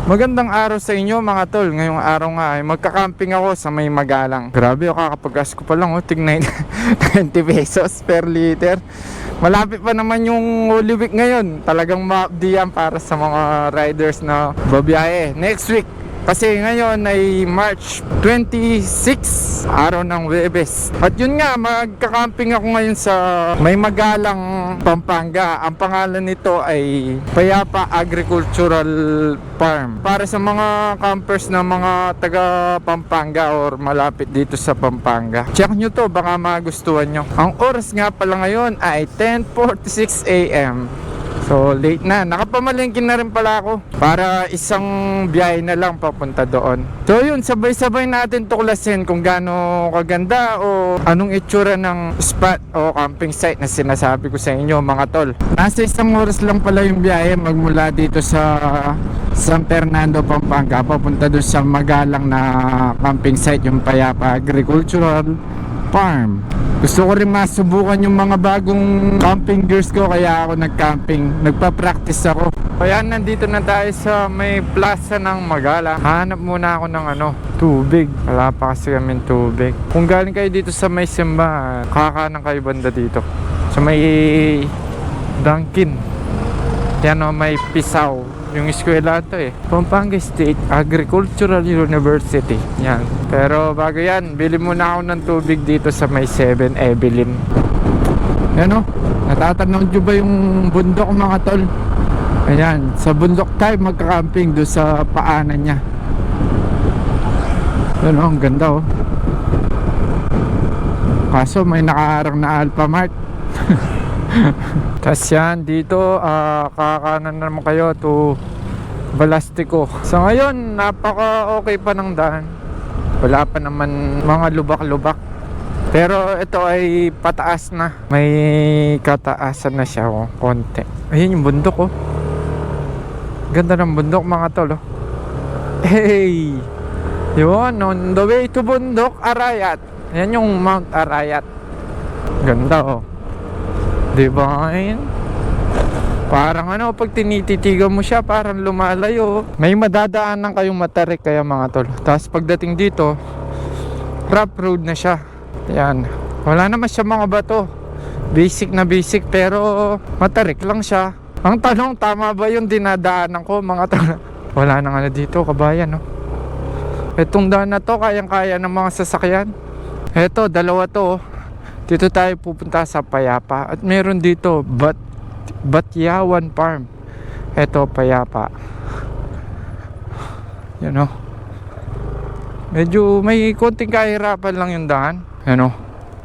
Magandang araw sa inyo mga tol. Ngayong araw nga ay magka-camping ako sa May Magalang. Grabe, kakapag-gas ko pa lang, tignan 20 pesos per liter. Malapit pa naman yung Holy Week ngayon. Talagang ma-updi yan para sa mga riders na babiyahe next week. Kasi ngayon ay March 26, araw ng Huwebes. At yun nga, magka-camping ako ngayon sa May Magalang, Pampanga. Ang pangalan nito ay Payapa Agricultural Farm. Para sa mga campers na mga taga Pampanga or malapit dito sa Pampanga. Check nyo to, baka magustuhan nyo. Ang oras nga pala ngayon ay 10:46 AM. So late na, nakapamalengke na rin pala ako para isang biyahe na lang papunta doon. So yun, sabay-sabay natin tuklasin kung gaano kaganda o anong itsura ng spot o camping site na sinasabi ko sa inyo mga tol. Nasa isang oras lang pala yung biyahe magmula dito sa San Fernando, Pampanga papunta doon sa Magalang na camping site, yung Payapa Agricultural Farm. Gusto ko rin masubukan yung mga bagong camping gears ko, kaya ako nag-camping. Nagpa-practice ako. Kaya nandito na tayo sa may plaza ng Magalang. Hanap muna ako ng tubig. Wala pa kasi kami tubig. Kung galing kayo dito sa may Simba, kakanan kayo banda dito sa may Dunkin. Yan o, may Pisaw. Yung eskwela to Pampanga State Agricultural University. Yan. Pero bago yan, bili muna ako ng tubig dito sa may 7 Evelyn. Yan o, natatanaw nyo ba yung bundok mga tol? Ayan, sa bundok tayo magka-camping doon sa paanan niya. Yan o, ang ganda o. Kaso may nakaharang na Alphamart. Tas yan, dito kakanan naman kayo to Balastico. So ngayon, napaka okay pa ng daan. Wala pa naman mga lubak-lubak. Pero ito ay pataas na. May kataasan na siya konti. Ayun yung bundok Ganda ng bundok mga tol Hey! Yun, on the way to Bundok Arayat. Yan yung Mount Arayat. Ganda Divine. Parang pag tinititigan mo siya, parang lumalayo. May madadaanan kayong matarik kaya mga tol. Tapos pagdating dito, rough road na siya. Yan. Wala naman siya mga bato. Basic na basic pero matarik lang siya. Ang tanong, tama ba yung dinadaanan ko mga tol? Wala nang dito, kabayan Itong daan na to, kayang-kaya ng mga sasakyan. Eto, dalawa to Dito tayo pupunta sa Payapa. At meron dito Batyawan Farm. Ito Payapa. Yan medyo may konting kahirapan lang yung daan. Yan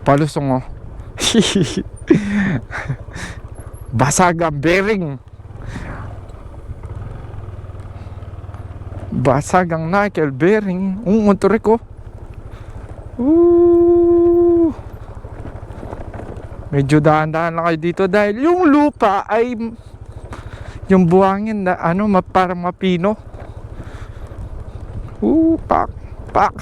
palusong basag ang bearing. Basag ang knuckle bearing. Motorik Medyo dahan-dahan lang kayo dito dahil yung lupa ay yung buhangin na parang mapino. Pak.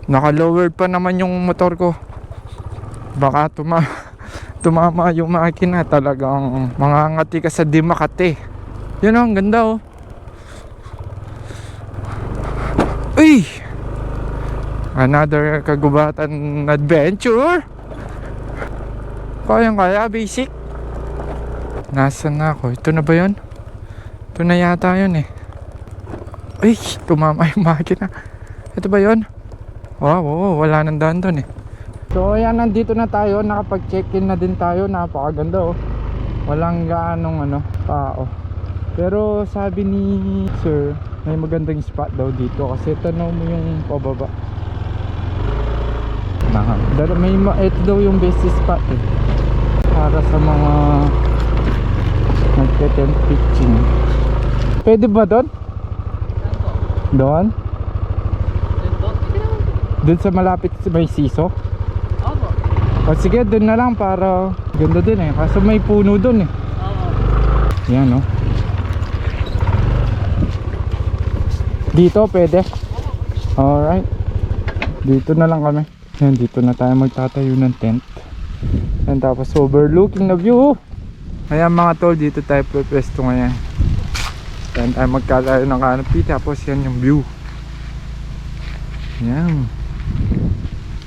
Naka-lowered pa naman yung motor ko. Baka tumama yung makina. Talagang mangangati ka sa di Makati. Yun ang ganda Uy! Another kagubatan adventure. Kaya basic. Nasaan na ako? Ito na ba yun? Ito na yata yun Uy, tumama yung makina. Ito ba yun? Wow, wala nang daan dun So ayan, nandito na tayo. Nakapag-check-in na din tayo. Napakaganda Walang gaanong tao. Pero sabi ni sir, may magandang spot daw dito. Kasi tanaw mo yung pababa. Ito daw yung best spot para sa mga nagte-tent pitching. Pwede ba doon? Doon? Doon sa malapit sa may siso? Opo. O sige, doon na lang para ganda din kaso may puno doon Opo. Yan Dito pwede? Alright. Dito na lang kami. Yan, dito na tayo magtatayo ng tent. And tapos overlooking na view. Kaya mga tol, dito tayo pwesto ngayon. Yan tayo magkalayo ng canopy. Tapos yan yung view. Yan.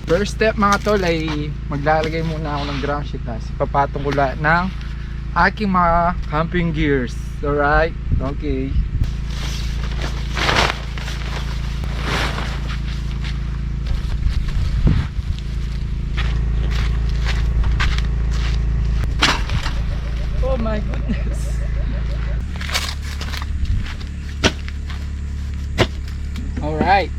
First step mga tol ay maglalagay muna ako ng ground sheet. Tapos ipapatong ko lahat ng aking mga camping gears. Alright? Okay. Oh my goodness. Alright.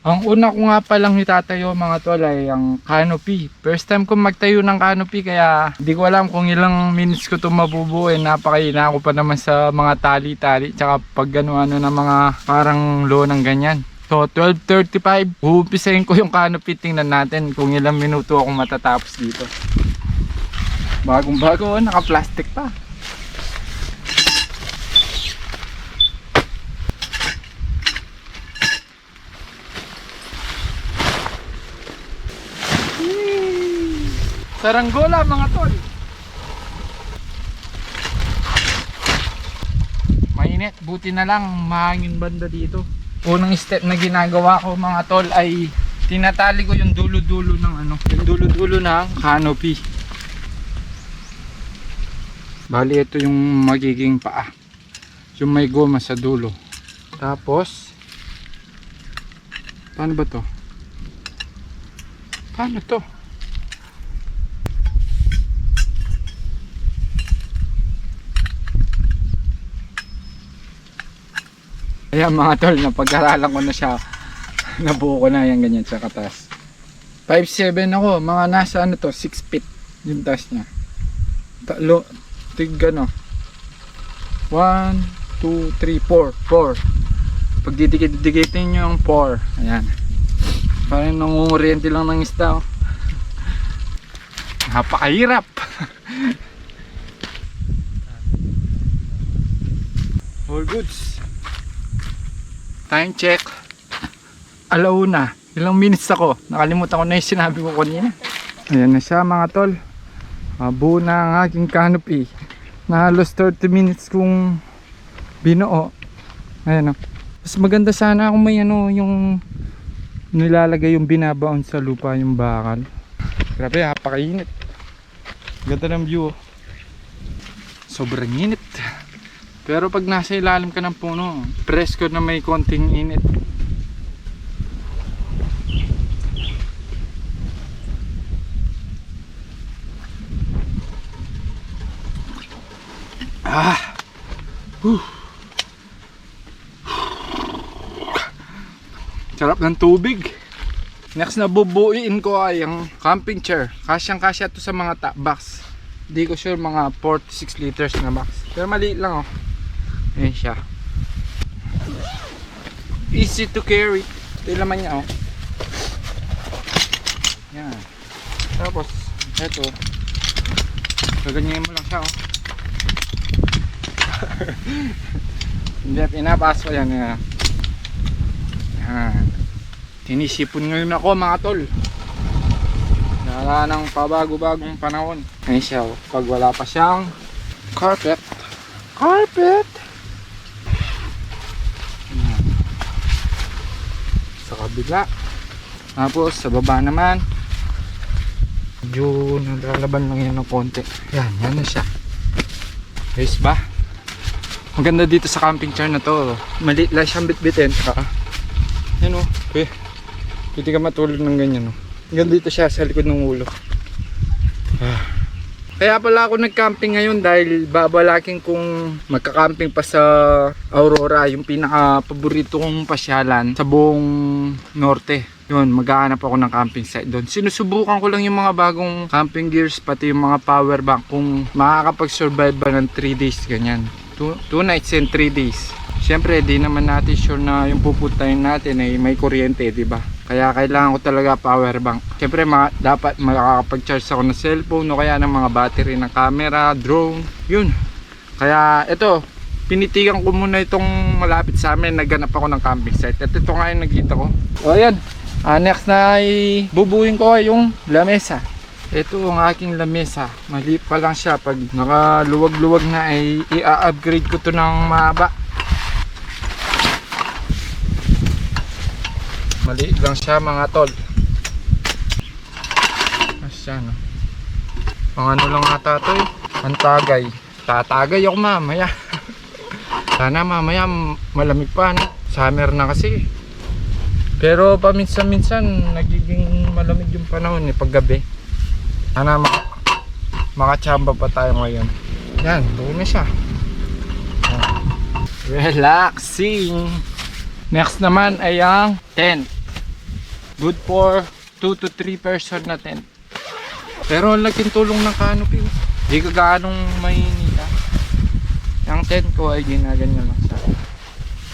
Ang una ko nga palang itatayo mga tol ay ang canopy. First time ko magtayo ng canopy kaya hindi ko alam kung ilang minutes ko ito mabubuo. Napakahina ko pa naman sa mga tali-tali. Tsaka pag ano-ano na mga parang lonang ganyan. So 12:35, uumpisahin ko yung canopy. Tingnan natin kung ilang minuto akong matatapos dito. Bagong bago, naka-plastic pa. Saranggola mga tol. Mainit, buti na lang mahangin banda dito. Unang step na ginagawa ko mga tol ay tinatali ko yung dulo-dulo ng yung dulo-dulo ng canopy. Bali ito yung magiging paa. Yung may goma sa dulo. Tapos paano ba to? Paano to? Ayan mga tol, napag-aralan ko na siya. Nabuo ko na yan ganyan sa katas. 5'7" ako, mga nasa 6 feet yung taas niya. Tig ano 1, 2, 3, 4 pag didikit-dikitin nyo yung 4 ayan, parang nangunguriente lang ng isda. Napakahirap. All goods. Time check, alauna. Ilang minutes ako, nakalimutan ko na yung sinabi ko kanina. Ayan na siya mga tol. Buo na ang aking canopy na halos 30 minutes kung binuo. Ayan o. Mas maganda sana kung may yung nilalagay yung binabaon sa lupa yung bakal. Grabe, napakainit. Ganda ng view. Sobrang init. Pero pag nasa ilalim ka ng puno, presko na may konting init. Sarap ng tubig. Next na bubuuin ko ay ang camping chair. Kasyang kasya to sa mga top box. Hindi ko sure, mga 46 liters na box. Pero maliit lang oh. Ayan siya. Easy to carry. Ito yung laman niya oh. Yan. Tapos eto, gaganyain mo lang siya oh. Hindi, pinapasok yan. Yan. Tinisipon ngayon ako mga tol. Nala ng pabago-bagong panahon. Ayun siya oh. Pag wala pa siyang carpet. Yan. Sa kabila. Tapos sa baba naman medyo naglalaban lang yan ng konti. Yan na siya. Guys ba? Maganda dito sa camping chair na to. Maliit lang siyang bitbitin. Yan o. Pwede ka matulog ng ganyan o. Hanggang dito siya sa likod ng ulo. Kaya pala ako nag-camping ngayon dahil babalaking kung magka-camping pa sa Aurora. Yung pinaka-paborito kong pasyalan sa buong norte. Yun, maghahanap ako ng camping site doon. Sinusubukan ko lang yung mga bagong camping gears, pati yung mga power bank kung makakapag-survive ba ng 3 days ganyan. 2 nights and 3 days. Siyempre, di naman natin sure na yung pupuntahin natin ay may kuryente, di ba? Kaya kailangan ko talaga power bank. Siyempre, dapat makakapag-charge ako ng cellphone o kaya ng mga battery ng camera, drone. Yun. Kaya ito, pinitigan ko muna itong malapit sa amin. Naghanap ako ng camping site. At ito nga yung nakita ko. O ayan. Next na bubuin ko yung lamesa. Ito ang aking lamesa. Mali pa lang siya. Pag nakaluwag-luwag na ay i-upgrade ko to ng mahaba. Maliit lang siya mga tol. Asya no. Ang ano lang ata to eh. Pantagay. Tatagay ako mamaya. Sana mamaya malamig pa no? Summer na kasi. Pero paminsan-minsan nagiging malamig yung panahon eh paggabi. Sana makachamba pa tayo ngayon. Yan, buo na siya. Relaxing. Next naman ay ang tent. Good for 2 to 3 person na tent. Pero ang laking tulong ng canopy. Di ka gaanong mahinita. Ang tent ko ay ginaganyan lang sa akin.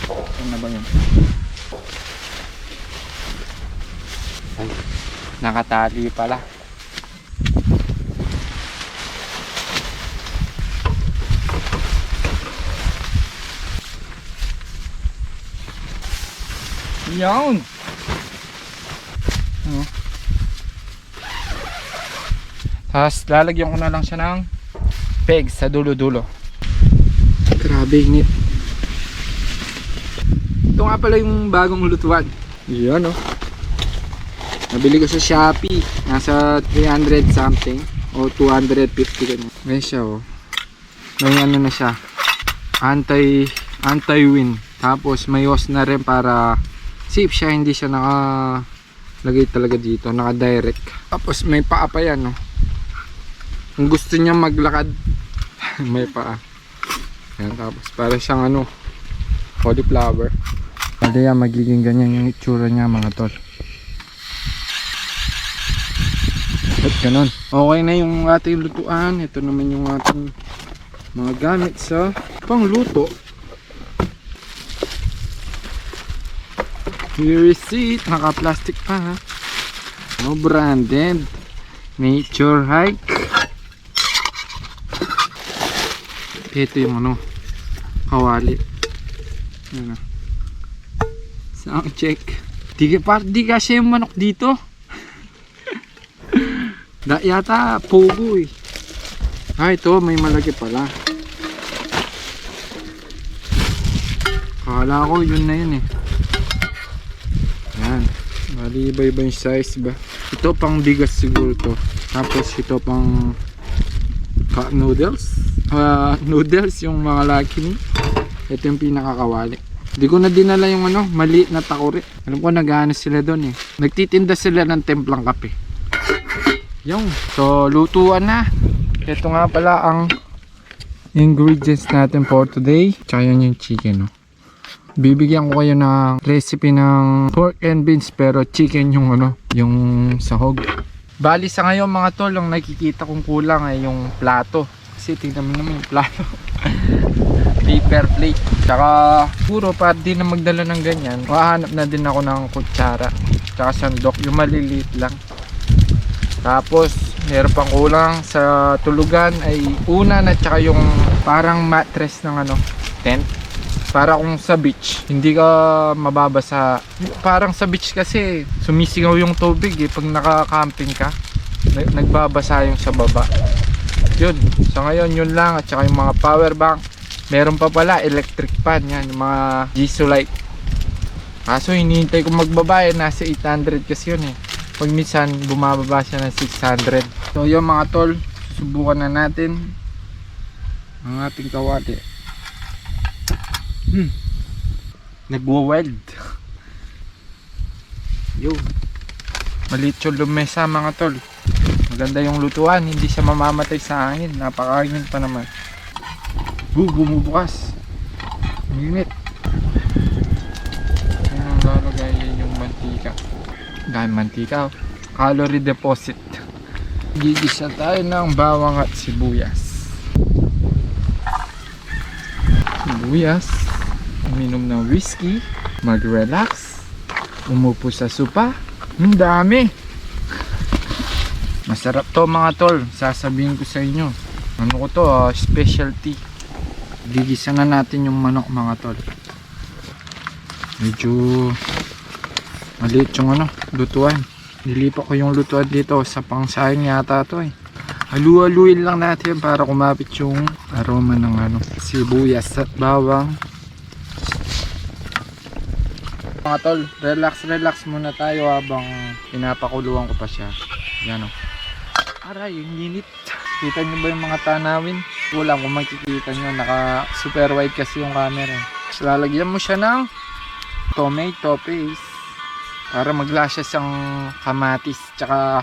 Ano na ba yun? Ay, nakatali pala. Yan. Tapos lalagyan ko na lang siya ng peg sa dulo-dulo. Grabe init. Ito nga pala yung bagong lutuan. Yan oh. Nabili ko sa Shopee. Nasa 300 something o 250 ganyan. May siya oh. May ano na siya. Anti-wind. Tapos may hose na rin para safe siya, hindi siya nakalagay talaga dito, naka-direct. Tapos may paa pa yan no. Kung gusto niya maglakad may paa. Yan, tapos para siyang ano, cauliflower. Kaya magiging ganyan yung itsura niya mga tol. At ganun. Okay na yung ating lutuan. Ito naman yung ating mga gamit sa pangluto. Here is it. Naka-plastic pa ha. No branded. Nature hike. Ito yung ano, kawali. Yan na. Sound check. Di kasi yung manok dito. Yata pogo eh. Ah, ito may malaki pala. Kala ko yun na yun eh. Yan. Bali iba-iba yung size ba. Ito pang bigas siguro to. Tapos ito pang noodles. Noodles yung mga laki ni. Ito yung pinakakawali. Hindi ko na dinala yung ano, maliit na takuri. Alam ko nag-ano sila doon eh. Nagtitinda sila ng templang kape. Yung. So lutuan na. Ito nga pala ang ingredients natin for today. Tsaka yun yung chicken no. Bibigyan ko kayo ng recipe ng pork and beans pero chicken yung ano, yung sahog. Bali sa ngayon mga tol, ang nakikita kong kulang ay yung plato. Kasi tingnan mo naman yung plato. Paper plate. Tsaka puro pa di na magdala ng ganyan. Mahanap na din ako ng kutsara. Tsaka sandok, yung maliliit lang. Tapos meron pang kulang sa tulugan ay unan at tsaka yung parang mattress ng ano, tent. Para kung sa beach, hindi ka mababasa. Parang sa beach kasi sumisingaw yung tubig eh. Pag naka-camping ka, nagbabasa yung sa baba. Yun, sa ngayon yun lang. At saka yung mga power bank. Meron pa pala electric fan yan, yung mga Gisolite. Kaso hinihintay ko magbaba eh, nasa 800 kasi yun eh. Pag minsan bumababa siya ng 600. So yun mga tol, susubukan na natin ang ating kawali. Nagwa-weld. Yo. Maliit yung lumesa mga tol. Maganda yung lutuan, hindi siya mamamatay sa hangin. Napakahangin pa naman. Bumubukas. Minit. Ayan ang lalagay yung mantika. Dahil mantika, calorie deposit. Gigisa tayo ng bawang at sibuyas. Uminom ng whiskey, mag-relax, umupo sa sopa. Ang dami. Masarap to mga tol, sasabihin ko sa inyo. Ano ko to, specialty. Gigisa na natin yung manok mga tol. Medyo maliit yung ano, lutuan. Nilipat ko yung lutuan dito sa pangsayang yata to eh. Halu-haluin lang natin para kumapit yung aroma ng sibuyas at bawang. Mga tol, relax muna tayo habang pinapakuluan ko pa siya. Yan o. Aray, yung init. Kita nyo ba yung mga tanawin? Wala kung makikita nyo. Naka super wide kasi yung camera. So, lalagyan mo siya ng tomato paste para maglasa siyang kamatis. Tsaka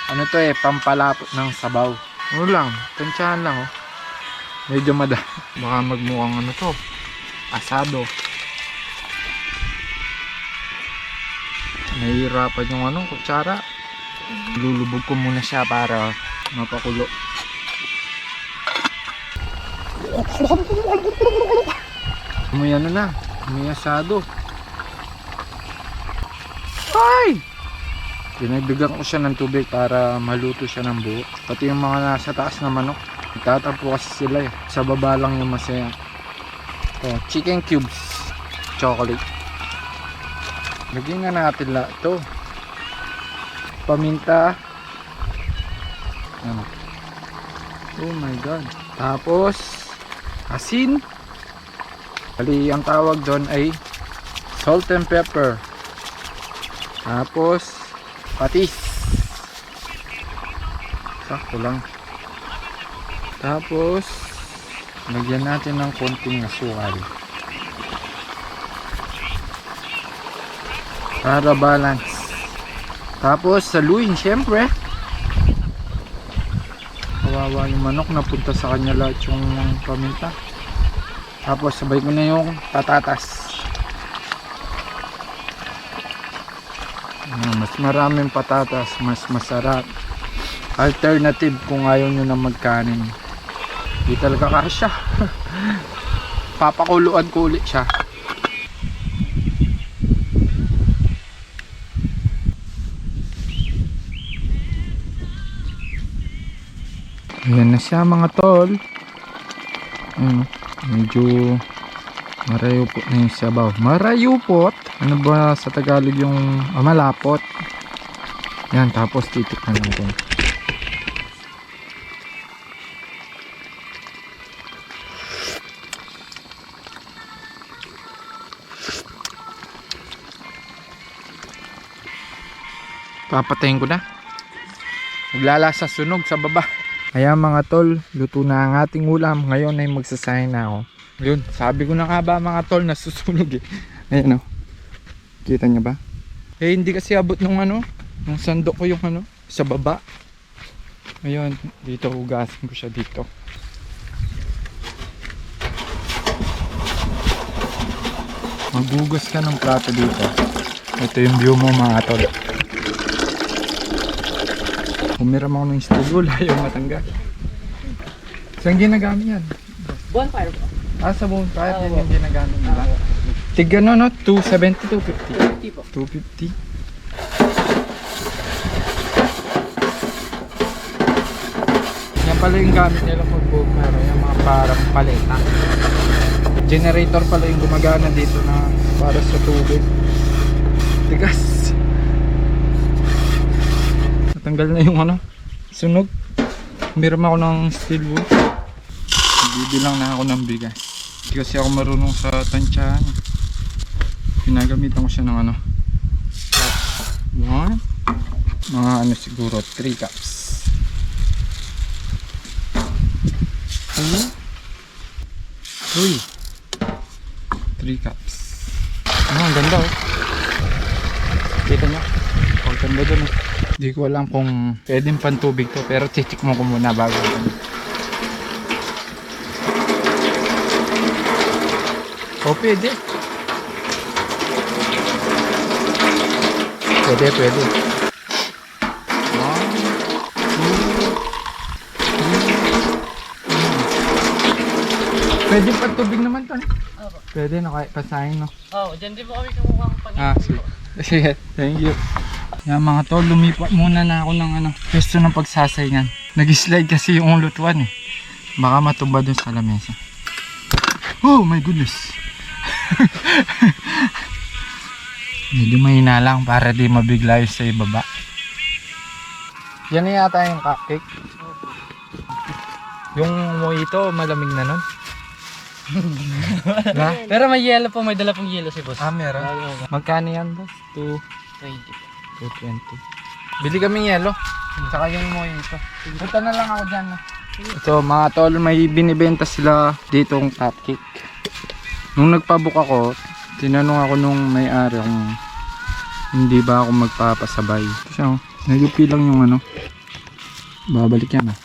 to pampalapot ng sabaw. Ano lang, tansyahan lang Medyo baka magmukhang to, asado. Nahihirapan yung kutsara. Lulubog ko muna siya para mapakulo. May may asado. Ay! Dinagdagan ko siya ng tubig para maluto siya ng buo. Pati yung mga nasa taas na manok, nagtatampo kasi sila sa baba lang yung masaya. Chicken cubes, chocolate. Lagyan nga natin ito. Paminta. Oh my god. Tapos asin. Bali ang tawag doon ay salt and pepper. Tapos patis. Sakto lang. Tapos lagyan natin ng konting asukal para balance. Tapos saluin syempre. Kawawa yung manok, napunta sa kanya lahat yung paminta. Tapos sabay ko na yung patatas. Mas maraming patatas, mas masarap. Alternative kung ayaw nyo na magkanin. Di talaga kasya. Papakuluan ko ulit siya. Ayan na siya mga tol. Medyo marayupot na yung sabaw. Marayupot? Ano ba sa Tagalog yung malapot? Yan, tapos titikman natin. Papatayin ko na. Naglalasa sunog sa baba. Kaya mga tol, luto na ang ating ulam. Ngayon ay magsasahin na ako. Yun, sabi ko na nga ba mga tol, nasusunog eh. Ayan kita nyo ba? Eh hindi kasi abot nung nung sandok ko yung sa baba. Ngayon, dito hugasin ko siya dito. Maghugas ka ng plato dito. Ito yung view mo mga tol. Umiram ako ng steel, ayaw matanggal. Saan ginagamit yan? Bonfire po. Sa bonfire, yan yung ginagamit nila. Tiga 270, 250. 250 po. 250. Yan pala yung gamit nila pag bonfire, yung mga parang paleta. Generator pala yung gumagana dito na para sa tubig. Tigas. Natanggal na yung sunog. Meron ako ng steel wool. Bibilang na ako ng bigas. Hindi kasi ako marunong sa tansyahan. Pinagamitan ko siya ng mga siguro 3 cups. Uy, 3 cups. Ang ganda kita nyo, ang ganda dun Hindi ko alam kung pwedeng pantubig to, pero titik mo ko muna bago pwede. Pwede. 1, 2, 3. Pwede pantubig naman to. Pwede na kahit pasahin Dyan din po kami kumukhang panin. Sige, thank you. Yan mga tol, lumipat muna na ako ng pwesto ng pagsasayngan. Nag-slide kasi yung lutuan eh. Baka matumba dun sa lamesa. Oh my goodness. Medyo mahina lang para di mabigla yung sa ibaba. Yan na yata yung cupcake. Yung mojito, malamig na nun. Na? Pero may yellow po, may dala pong yellow si boss. Meron. Magkano yan, boss? 20 po. 220. Bili kami yelo. Saka yung mojito. Punta na lang ako dyan. No? So mga tol, may binibenta sila ditong cupcake. Nung nagpabook ako, tinanong ako nung may-ari kung hindi ba ako magpapasabay. Siya, nag-upi lang yung ano. Babalik yan ah.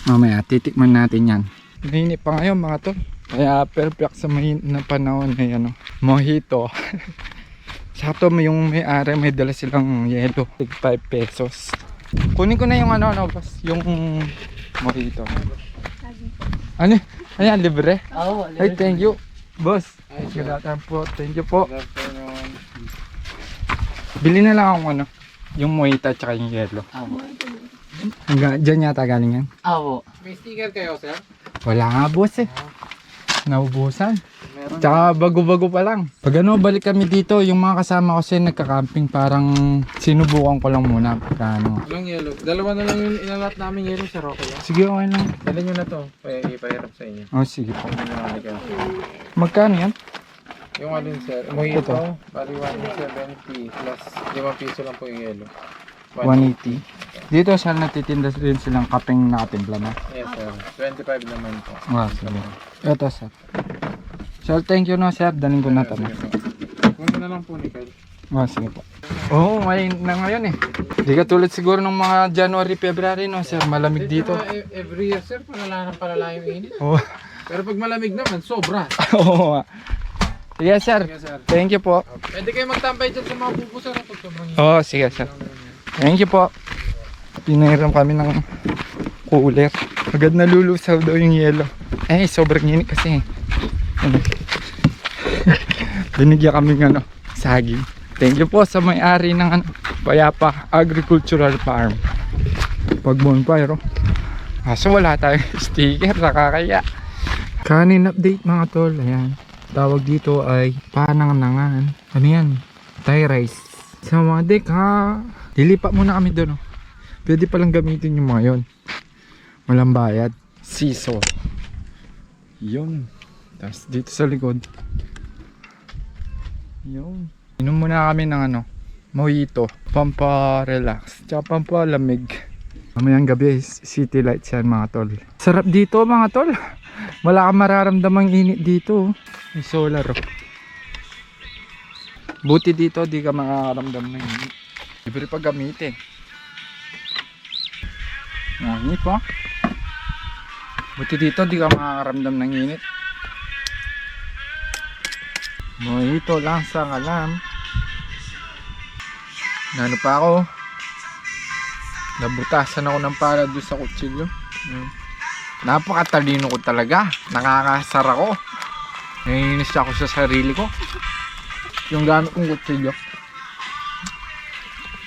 Mamaya, titikman natin yan. Mainit pa ngayon mga tol. Kaya perfect sa mainit na panahon ay ano, mojito. Sakto yung may-ari, may dala silang yelo. 5 pesos. Kunin ko na yung ano, boss, yung mojito. Ano? Ayan, libre. Oo, Ay, thank you. Boss, gulatan po. Thank you po. Bili na lang ako ano, yung mojito at saka yung yelo. Hanggang dyan yata galing yan. Oo. May sticker kayo, sir? Wala nga boss eh. Naubusan. Tsaka bago-bago pa lang. Pag ano, balik kami dito, yung mga kasama ko kasi nagka-camping, parang sinubukan ko lang muna. Ano. Walang yellow. Dalawa na lang yung inalat namin yellow, sir. Okay lang. Sige, okay lang. Dali nyo na to. Ipahirap sa inyo. Oh, sige po. Hindi na halika. Magkano yan? Yung alin, sir. Mojito, bali 170 plus 5 piso lang po yung yellow. 180. Dito saan natitinda rin silang kapeng nakatimpla na. Yes, sir. 25 naman po. Sige. Ito sir. Sir, thank you no sir. Daling ko na ito. Sige po. Kunin na lang po ni Kyle. Sige po. Oo, may na ngayon eh. Di ka tulad siguro ng mga January, February no sir. Malamig dito. Every year, sir, palala yung init. Oo. Pero pag malamig naman, sobra. Oo nga. Sige sir. Sige, sir. Thank you po. Pwede kayo magtambay dyan sa mga buko, sir. Pag sobrang init. Oo, sige sir. Thank you po. Pinahiram kami ng cooler. Agad nalulusaw daw yung yelo. Sobrang init kasi. Binigyan kami ng ano, saging. Thank you po sa may-ari ng ano, Payapa Agricultural Farm. Pag bonfire, kaso wala tayong sticker, nakakaya. Kanin update mga tol. Ayan. Tawag dito ay pananganangan. Ano yan? Thai rice. Sa mga dek ha. Lilipat muna kami doon. Pwede palang gamitin yung mga yon. Walang bayad. Siso. Yun. Tapos dito sa likod. Yun. Inom muna kami ng ano, mojito. Pampa-relax. Tsaka pampalamig. Mamayang gabi, city lights yan mga tol. Sarap dito mga tol. Wala kang mararamdamang init dito. May solar oh. Buti dito di ka makakaramdam ng init. Libre pa gamitin. Init pa. Buti dito di ka makakaramdam ng init. Mojito lang sa kalam. Nano pa ako. Nabutasan ako ng pala doon sa kutsilyo. Napakatalino ko talaga. Nakakasar ako. Naiinis ako sa sarili ko. Yung gamit kong kutsilyo.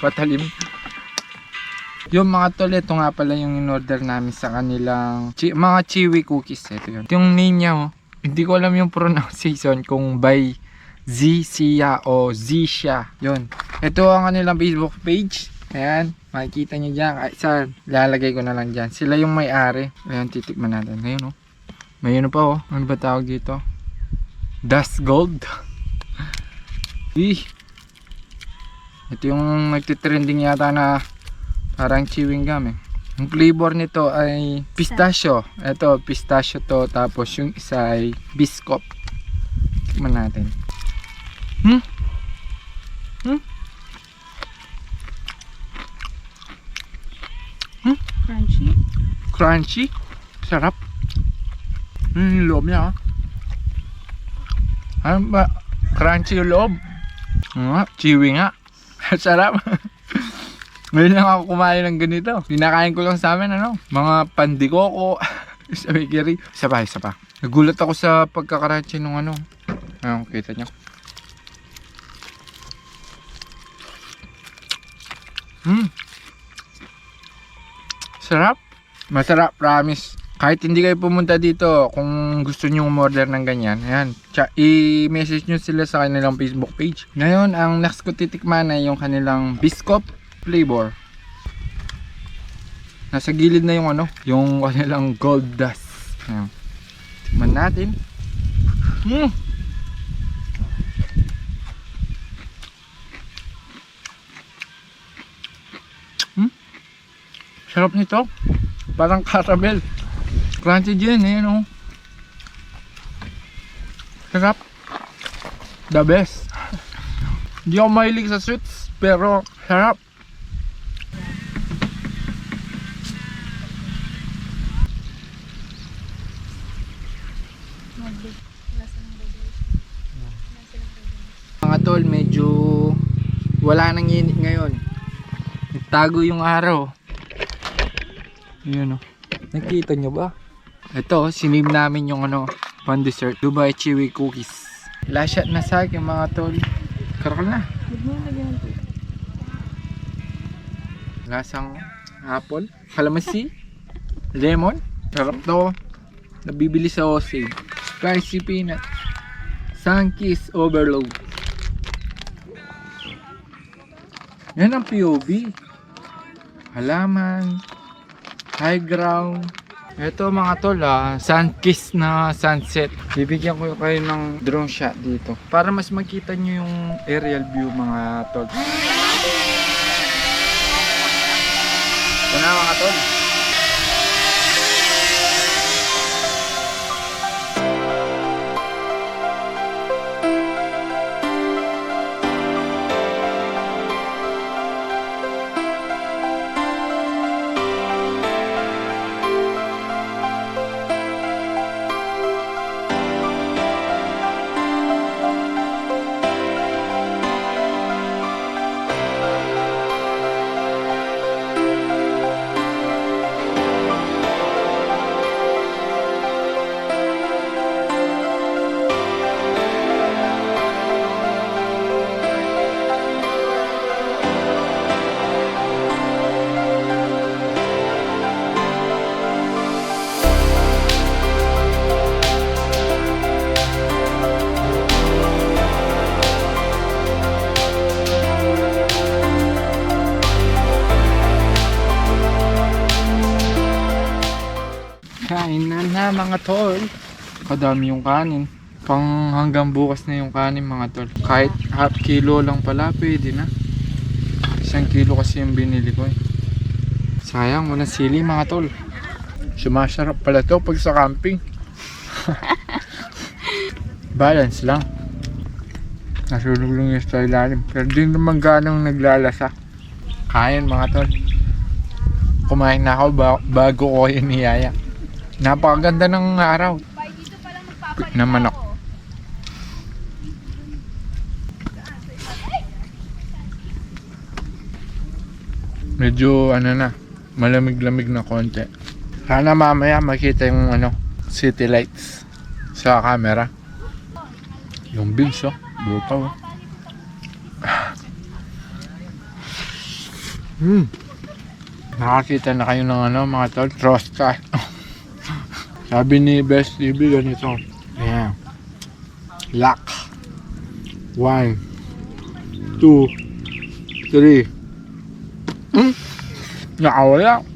Patalim. Yung mga tol, ito nga pala yung in-order namin sa kanilang mga chewy cookies. Ito yun. Yung name niya, hindi ko alam yung pronunciation kung by Zia o Zisha. Yun. Ito ang kanilang Facebook page. Ayan. Makikita nyo dyan. Kahit saan. Lalagay ko na lang dyan. Sila yung may-ari. Ayan, titikman natin. Ngayon oh. May ano pa oh. Ano ba tawag dito? Dust Gold. Ito yung nagtitrending yata na parang chewing gum eh. Yung flavor nito ay pistachio. Ito, pistachio to. Tapos yung isa ay biscuit. Tikman natin. Crunchy. Crunchy. Sarap. Yung loob niya Ano ba? Crunchy yung loob. Chewy nga. Sarap. Ngayon lang ako kumain ng ganito. Pinakain ko lang sa amin mga pandikoko. Sa bakery. Isa pa. Nagulat ako sa pagkakaranchi nung ano. Ayun, kita nyo. Sarap. Masarap, promise. Kahit hindi kayo pumunta dito, kung gusto nyo umorder ng ganyan, ayan, i-message nyo sila sa kanilang Facebook page. Ngayon, ang next ko titikman ay yung kanilang biscuit. flavor. Nasa gilid na yung ano, yung kanilang gold dust. Ayan. Tikman natin. Sarap nito. Parang caramel. Crunchy din eh, no? Sarap. The best. Hindi ako mahilig sa sweets, pero sarap. Mga tol, medyo wala nang init ngayon. Nagtago yung araw. Yun o. Nakita nyo ba? Ito, sinave namin yung ano, pan dessert. Dubai Chewy Cookies. Last shot na sa akin mga tol. Karal na. Lasang apple, kalamansi, lemon. Sarap to. Nabibili sa Osage. Spicy peanut. Sunkiss overload. Yan ang POV. Halaman. High ground. Ito mga tol, sun-kissed na sunset. Bibigyan ko kayo ng drone shot dito para mas makita nyo yung aerial view mga tol. Ito na mga tol. Kain na mga tol. Kadami yung kanin. Pang hanggang bukas na yung kanin mga tol. Kahit half kilo lang pala pwede na. 1 kilo kasi yung binili ko eh. Sayang, walang sili mga tol. Sumasarap pala to pag sa camping. Balance lang. Nasulog lang yung sa ilalim. Pero di naman ganong naglalasa. Kain mga tol. Kumain na ako bago ko yung niyaya. Napakaganda ng araw. Na manok. Medyo ano na, malamig-lamig na konti. Sana mamaya makita yung ano, city lights sa camera. Yung bills oh, bukaw. Nakakita na kayo ng ano mga tol, Trosta. Sabi ni Best TV ganito. Ayan. Lock. 1 2 3. Nakawala.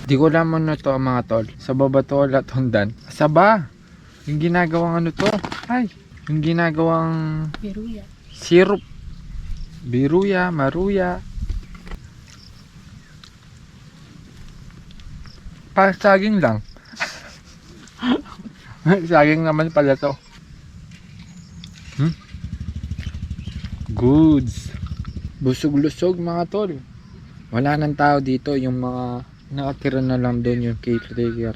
Di ko naman na to mga tol. Sa baba to lahat hundan. Saba. Yung ginagawang ano to. Ay. Yung ginagawang Biruya. syrup. Biruya, maruya. Saging lang. Saging naman pala to. Goods. Busog-lusog mga tol. Wala nang tao dito. Yung mga nakatira na lang doon yung caretaker.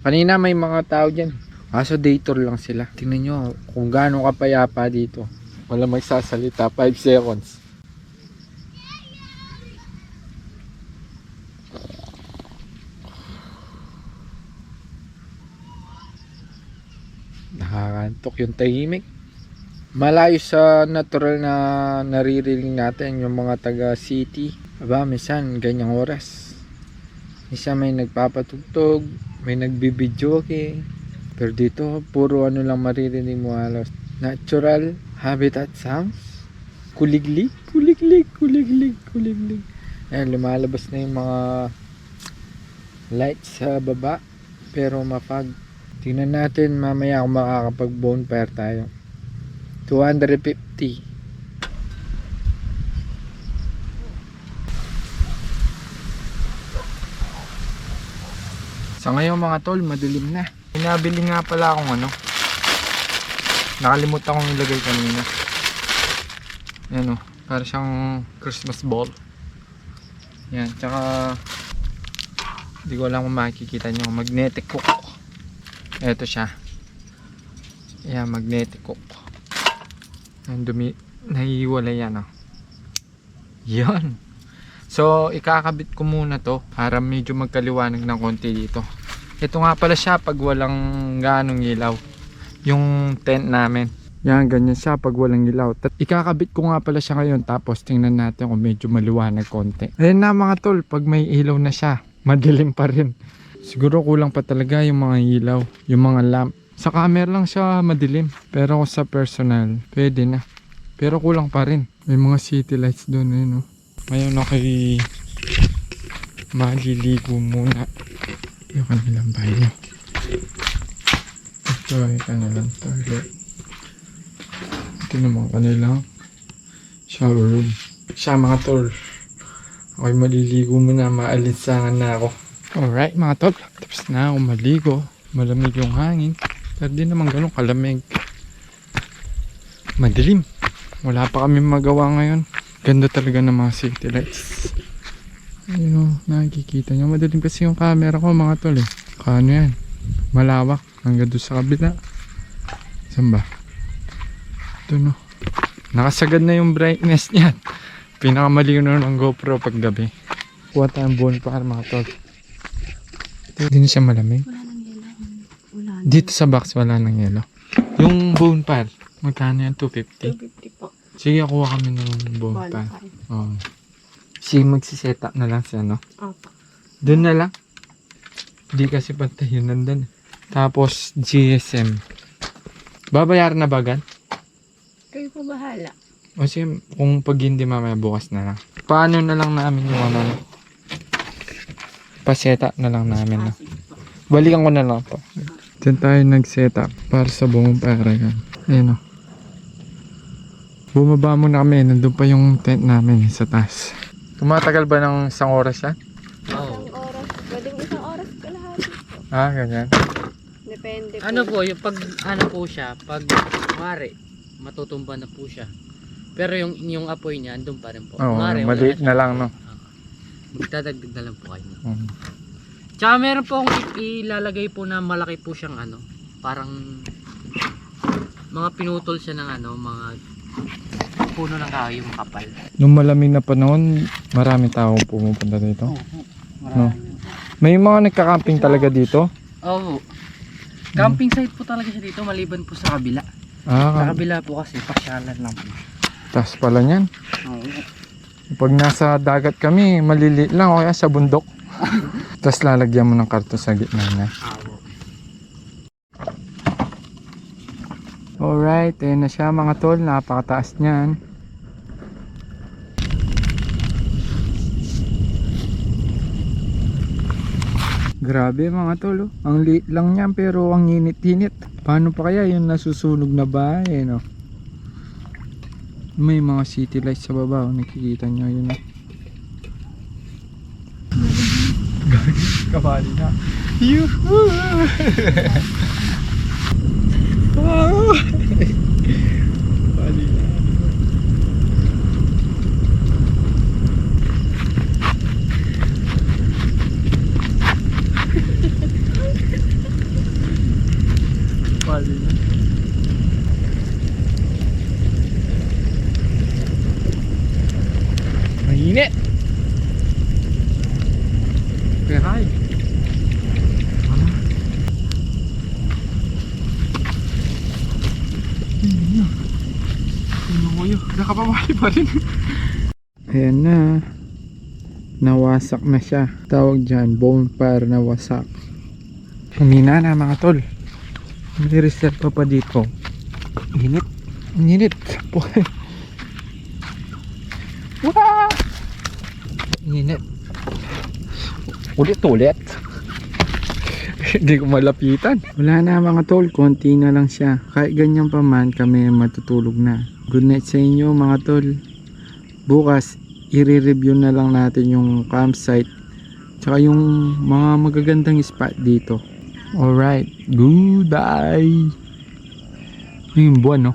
Kanina may mga tao dyan. Kaso day tour lang sila. Tingnan nyo kung gaano kapayapa dito. Wala magsasalita. 5 seconds. Nakakantok yung tahimik. Malayo sa natural na naririnig natin yung mga taga city. Aba, minsan ganyang oras. Minsan may nagpapatugtog, may nagbibidyoke. Pero dito, puro ano lang maririnig mo halos. Natural habitat sounds. Kuliglig, kuliglig, kuliglig, kuliglig. Ayan, lumalabas na yung mga lights sa baba. Pero mapag. Tingnan natin mamaya kung makakapag bonfire tayo. 250. Sa ngayon mga tol, madilim na. Pinabili nga pala akong ano. Nakalimutan kong ilagay kanina. Yan o, para siyang Christmas ball. Yan, tsaka hindi ko alam kung makikita nyo. Magnetic hook. Ito siya. Yan, magnetic hook. Yan, nahihiwalay yan o. Yan. So, ikakabit ko muna to para medyo magkaliwanag ng konti dito. Ito nga pala siya pag walang ganong ilaw. Yung tent namin. Yan, ganyan siya pag walang ilaw. Ikakabit ko nga pala siya ngayon tapos tingnan natin kung medyo maliwanag konti. Ayun na mga tol, pag may ilaw na siya, madilim pa rin. Siguro kulang pa talaga yung mga ilaw, yung mga lamp. Sa camera lang siya madilim. Pero kung sa personal, pwede na. Pero kulang pa rin. May mga city lights doon eh, no? Ngayon ako'y maliligo muna. Yung kanilang banyo. Ito ay kanilang toilet. Ito naman kanilang shower room. Siya mga tol, ako'y maliligo muna, maalinsangan na ako. Alright mga tol, tapos na ako maligo. Malamig yung hangin, pero di naman ganun kalamig. Madilim. Wala pa kami magawa ngayon. Ganda talaga ng mga city lights. Ayun o, nakikita nyo. Madilim kasi yung camera ko mga tol eh. Kano yan? Malawak. Hanggang doon sa kabila. Saan ba? Ito no. Nakasagad na yung brightness niyan. Pinakamaliw na ng GoPro pag gabi. Kuha tayong bonfire mga tol. Hindi na siya malamig. Wala nang yelo. Wala na. Dito sa box wala nang yelo. Yung bonfire, magkano yan? 250? 250 po. Sige, kuha kami ng bonfire. Bonfire. Oh. Sige, magsiset up na lang siya, no? Opo. Doon na lang. Hindi kasi pantay yun nandun. Tapos, GSM. Babayaran na bagan? Kayo po bahala. O sige, kung pag hindi mamaya bukas na lang. Paano na lang namin yung ano? Pa-set up na lang namin, no? Balikan ko na lang to. Diyan tayo nag-set up para sa bonfire yan. Ayan, no? Bumaba muna kami, nandun pa yung tent namin sa taas. Tumatagal ba ng isang oras yan? Oo. Isang oras. Pwedeng isang oras kalahati. Ah, ganyan. Depende po. Ano po, yung pag ano po siya, pag mare, matutumba na po siya. Pero yung apoy niya, andun pa rin po. Oo, Mare, wala maliit siya. na lang, no? Magdadagdag na lang po kayo. Um, Tsaka meron po akong ilalagay po na malaki po siyang ano, parang mga pinutol siya ng ano, mga puno ng kahoy yung kapal. Nung malamig na panahon, maraming tao pumupunta dito. Marami. May mga nagka-camping talaga dito? Oo. Camping site po talaga siya dito, maliban po sa kabila. Sa Ah, kabila po kasi, pasyalan lang po. taas pala niyan. Oo. Pag nasa dagat kami, maliliit lang o kaya sa bundok. Tapos lalagyan mo ng karton sa gitna na. Alright, ayun na siya mga tol, napakataas niyan. Grabe mga tol, oh. Ang liit lang niyan pero ang init-init. Paano pa kaya yung nasusunog na bahay, no? May mga city lights sa baba, oh. Nakikita nyo yun, oh. Kabali na. Yuhuu! Wow! Kabali na. Kabali na. Mainit! Peray! Nakapamali pa rin. Ayan na. Nawasak na siya. Tawag dyan, bonfire na wasak. Humina na mga tol. May reserva pa dito. Init. Init. Wah! Init. Ulit. Hindi ko malapitan. Wala na mga tol, konti na lang siya. Kahit ganyan pa man, kami matutulog na. Good night sa inyo mga tol. Bukas, i-review na lang natin yung campsite. Tsaka yung mga magagandang spot dito. Alright, goodbye. Yung buwan, no?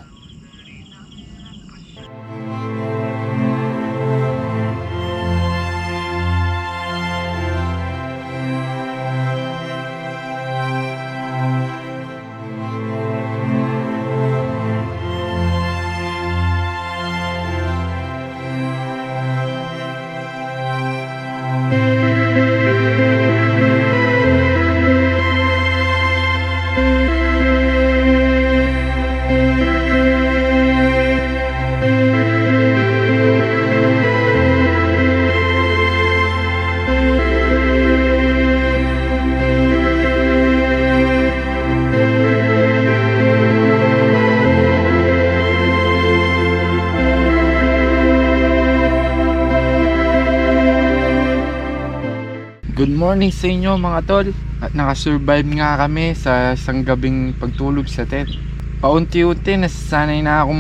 Good morning sa inyo mga tol. At nakasurvive nga kami sa isang gabing pagtulog sa tent. Paunti-unti nasasanay na ako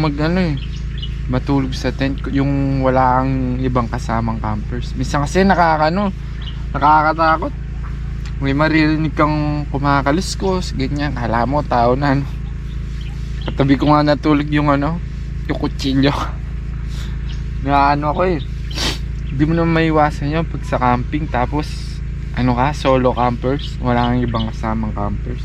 matulog sa tent yung wala kang ibang kasamang campers. Minsan kasi nakakatakot. May maririnig kang kumakaluskos, ganyan. Kala mo tao na Katabi ko nga natulog yung kutsilyo. Ako Hindi mo naman maiwasan yun pag sa camping. Tapos solo campers, wala kang ibang kasamang campers.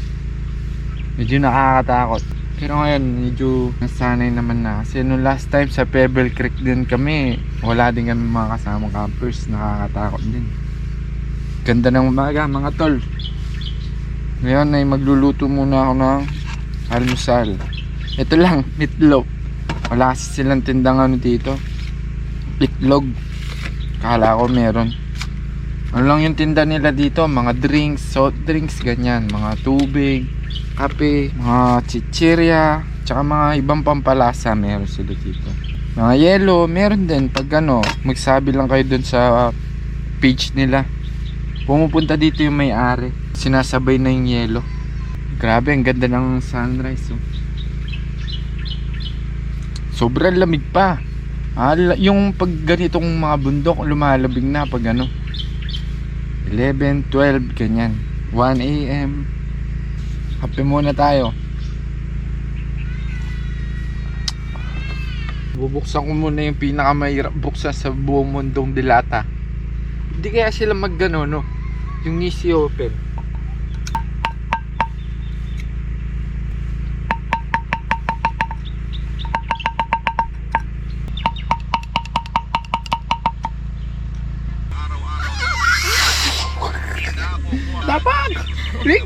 Medyo nakakatakot. Pero ngayon, medyo nasanay naman na. Kasi nung last time sa Pebble Creek din kami, wala din kami mga kasamang campers. Nakakatakot din. Ganda ng umaga mga tol. Ngayon ay magluluto muna ako ng almusal. Ito lang, meatloaf. Wala kasi silang tindang dito. Itlog. Kala ko meron. Ano lang yung tinda nila dito, mga drinks, soft drinks, ganyan, mga tubig, kape, mga chichirya, tsaka mga ibang pampalasa meron sila dito. Mga yelo, meron din pag magsabi lang kayo dun sa page nila. Pumupunta dito yung may-ari, sinasabay na yung yelo. Grabe, ang ganda ng sunrise. Sobrang lamig pa. Yung pag ganitong mga bundok, lumalabig na pag 11, 12, ganyan 1 AM kape muna tayo. Bubuksan ko muna yung pinakamahirap buksan sa buong mundong dilata. Hindi kaya sila yung easy open.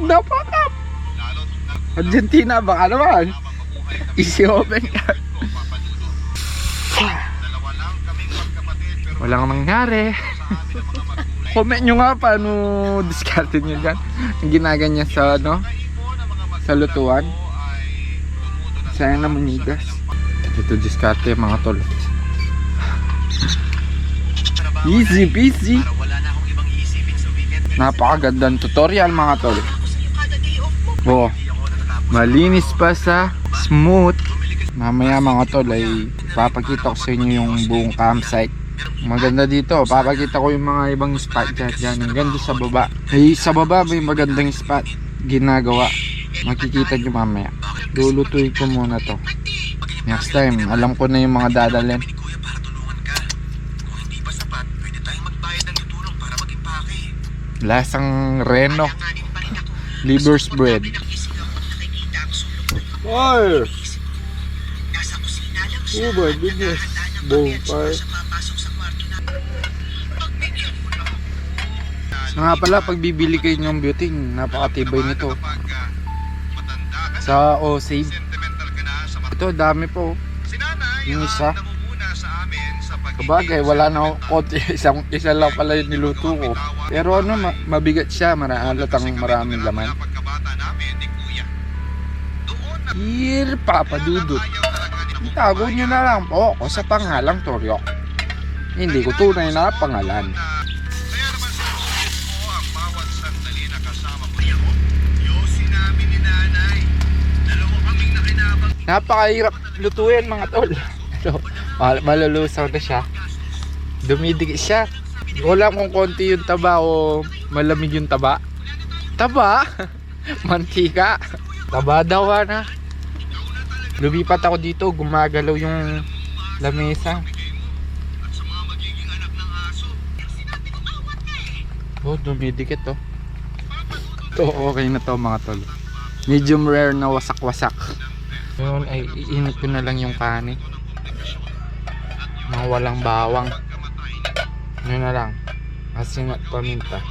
Dapat up. Argentina baka naman. Easy open ka. Walang nangyari. Comment nyo nga paano discarte nyo dyan. Ang ginaganyan sa sa lutuan. Sayang naman migas. Ito discarte mga tol. Easy peasy. Napakagandang tutorial mga tol. Malinis pa sa smooth. Mamaya mga tol ay papakita ko sa inyo yung buong campsite. Maganda dito, papakita ko yung mga ibang spot dyan. Ang ganda sa baba. Sa baba may magandang spot ginagawa. Makikita nyo mamaya. Lulutuin ko muna to. Next time, alam ko na yung mga dadalhin. Lasang reno. Liver's bread. Fire! Oh my goodness. Bonfire. So nga pala, pag bibili kayo ng butane, napakatibay nito. Sa O-Save. Ito, dami po. Yung isa. Kabagay, wala na konti. Isa lang pala yung niluto ko. Pero mabigat siya. Halatang maraming laman. Dear Papa Dudut, itago nyo na lang po ako sa pangalang Toryok. Hindi ko tunay na pangalan. Kaya naman sinusulit ko ang bawat sandali na kasama ko niya. Yosi namin ni nanay. Dalawa kaming nakinabang. Napakahirap lutuin mga tol. So, malulusaw na siya. Dumidikit siya. Wala kung konti yung taba o malamig yung taba. Taba? Mantika. Taba daw na. Lumipat ako dito, gumagalaw yung lamesa. At sa mga magiging anak ng aso. Oh, dumidikit oh. To okay na to mga tol. Medium rare na wasak-wasak. Ngayon ay iinit ko na lang yung kanin. Mga walang bawang. Ano na lang, asin at paminta.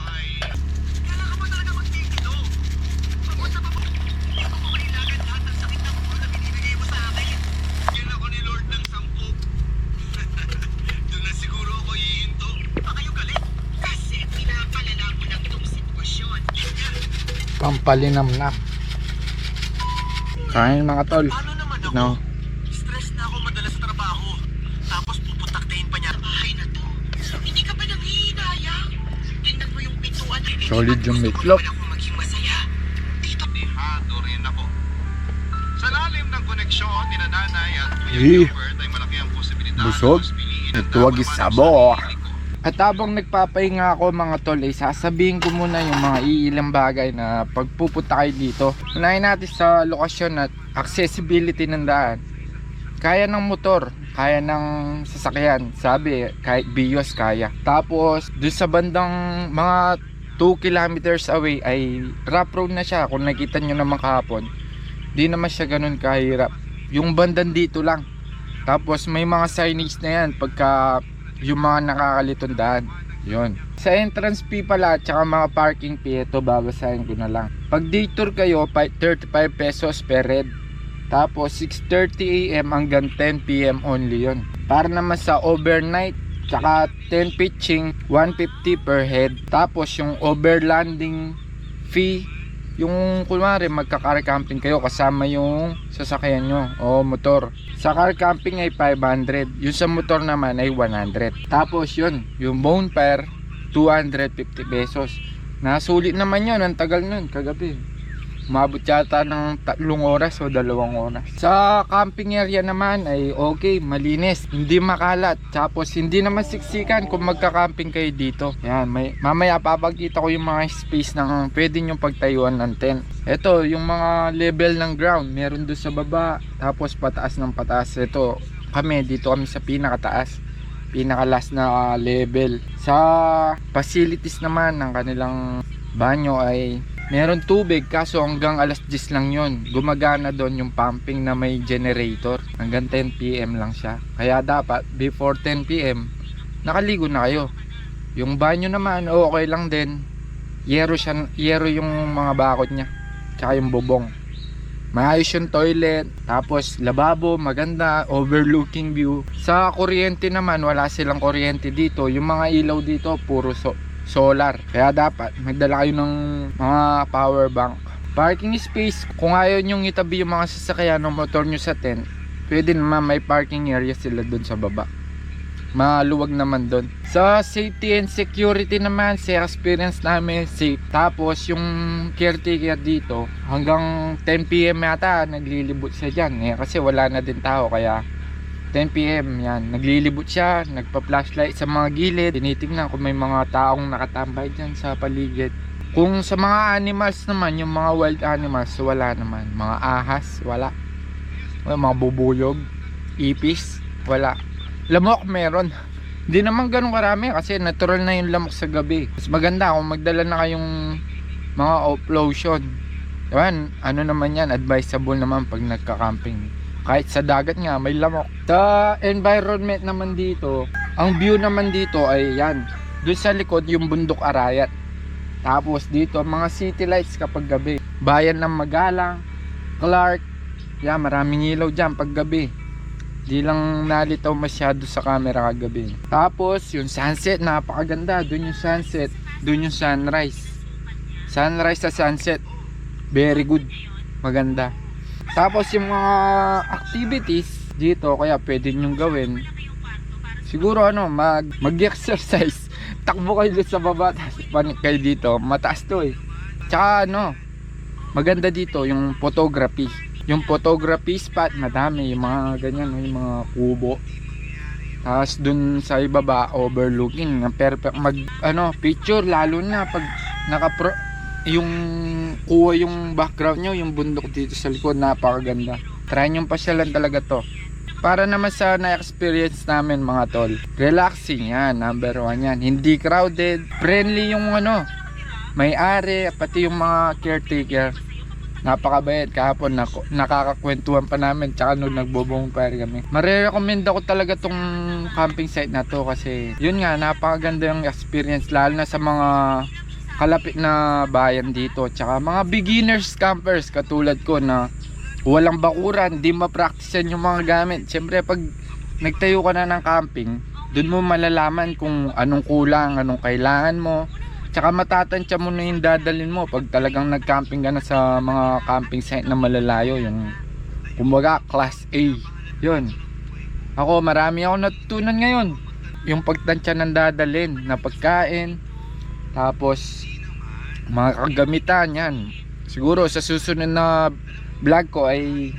Yan ako ni Lord ng 10. Doon na siguro ako hihinto. Pa kayo galit? Kasi pinapalala mo lang itong sitwasyon. Pampalinamnam. Kain mga tol. Paano naman ako? No. Stress na ako madalas sa trabaho. Tapos puputaktahin pa niya. Bahay na to. Hindi ka ba nanghihinayang? Tingnan mo yung pintuan. Solid yung meatloaf. Gusto ko naman ako maging masaya. Dito. Nihado rin ako. Sa lalim ng koneksyon ni nanay at Kuya Gilbert ay malaki ang posibilidad. Busog. na mas piliin ang Ito wag dapat isabo. para sa sarili ko. At habang nagpapahinga ako mga tol, ay sasabihin ko muna yung mga iilang bagay na pagpupunta kayo dito. Unahin natin sa lokasyon at accessibility ng daan. Kaya ng motor, kaya ng sasakyan. Sabi, kahit bios kaya. Tapos, dun sa bandang mga 2 kilometers away ay rough road na siya. Kung nakita nyo naman kahapon, di naman siya ganun kahirap. Yung bandang dito lang. Tapos may mga signage na yan pagka yung mga nakakalitong daan. Yun. Sa entrance fee pala at saka mga parking fee, ito babasahin ko na lang. Pag day tour kayo, 35 pesos per head. Tapos 6:30 AM hanggang 10 PM only yun. Para naman sa overnight tsaka 10 pitching, 150 per head. Tapos yung overlanding fee, yung kunwari magka-car camping kayo kasama yung sasakyan nyo o motor. Sa car camping ay 500, yung sa motor naman ay 100. Tapos yun, yung bonfire 250 pesos. Nasulit naman yun, ang tagal nun kagabi. Umabot yata ng 3 oras o 2 oras. Sa camping area naman ay okay, malinis, hindi makalat. Tapos hindi naman siksikan kung magka-camping kayo dito. Yan, mamaya papakita ko yung mga space na pwede nyo pagtayuan ng tent. Ito, yung mga level ng ground, meron doon sa baba. Tapos pataas ng pataas. Ito, dito kami sa pinakataas. Pinaka-last na level. Sa facilities naman ng kanilang banyo ay meron tubig, kaso hanggang alas 10 lang yon. Gumagana doon yung pumping na may generator. Hanggang 10 PM lang siya. Kaya dapat before 10 PM nakaligo na kayo. Yung banyo naman okay lang din. Yero yung mga bakod niya. Tsaka yung bubong. Maayos yung toilet. Tapos lababo, maganda, overlooking view. Sa kuryente naman, wala silang kuryente dito. Yung mga ilaw dito puro solar. Kaya dapat magdala kayo ng mga power bank. Parking space, kung ayaw nyong itabi yung mga sasakyan ng motor nyo sa tent, pwede naman may parking area sila doon sa baba. Maluwag naman doon. Sa safety and security naman, sa experience namin, safe. Tapos yung caretaker dito, hanggang 10 PM yata naglilibot siya dyan. Kasi wala na din tao, kaya 10 PM yan, naglilibot siya, nagpa-flashlight sa mga gilid, tinitingnan kung may mga taong nakatambay dyan sa paligid. Kung sa mga animals naman, yung mga wild animals, wala naman. Mga ahas, wala. Mga bubuyog, ipis, wala. Lamok meron. Hindi naman ganun karami kasi natural na yung lamok sa gabi. Mas maganda kung magdala na kayong mga off-lotion. Yan, ano naman yan, advisable naman pag nagka-camping. Kahit sa dagat nga may lamok. Sa environment naman dito, ang view naman dito ay yan. Doon sa likod yung bundok Arayat. Tapos dito mga city lights kapag gabi. Bayan ng Magalang, Clark. Yan, maraming ilaw dyan pag gabi. Di lang nalitaw masyado sa camera kagabi. Tapos yung sunset, napakaganda. Doon yung sunset, doon yung sunrise. Sunrise sa sunset, very good, maganda. Tapos yung mga activities dito, kaya pwede nyong gawin. Siguro ano, mag-exercise. Takbo kayo dito sa baba, tapos panik kayo dito. Mataas to eh. Tsaka ano, maganda dito yung photography. Yung photography spot, madami. Yung mga ganyan, yung mga kubo. Tapos dun sa ibaba, overlooking. Perfect picture. Lalo na pag yung kuha yung background nyo, yung bundok dito sa likod, napakaganda. Try nyo pasyalan talaga to. Para naman sa na-experience namin mga tol, relaxing yan, number 1 yan. Hindi crowded, friendly yung may-ari, pati yung mga caretaker. Napakabayad. Kahapon nakakakwentuhan pa namin, tsaka nung nagbobonfire kami. Marirecommend ako talaga tong camping site na to kasi yun nga, napakaganda yung experience, lalo na sa mga kalapit na bayan dito, tsaka mga beginners campers katulad ko na walang bakuran, di mapraktisan yung mga gamit. Siyempre pag nagtayo ka na ng camping, dun mo malalaman kung anong kulang, anong kailangan mo, tsaka matatansya mo na yung dadalhin mo pag talagang nag-camping ka na sa mga camping site na malalayo, yung kumbaga class A. Yun, ako marami ako natutunan ngayon, yung pagtansya ng dadalhin na pagkain, tapos mga kagamitan yan. Siguro sa susunod na vlog ko ay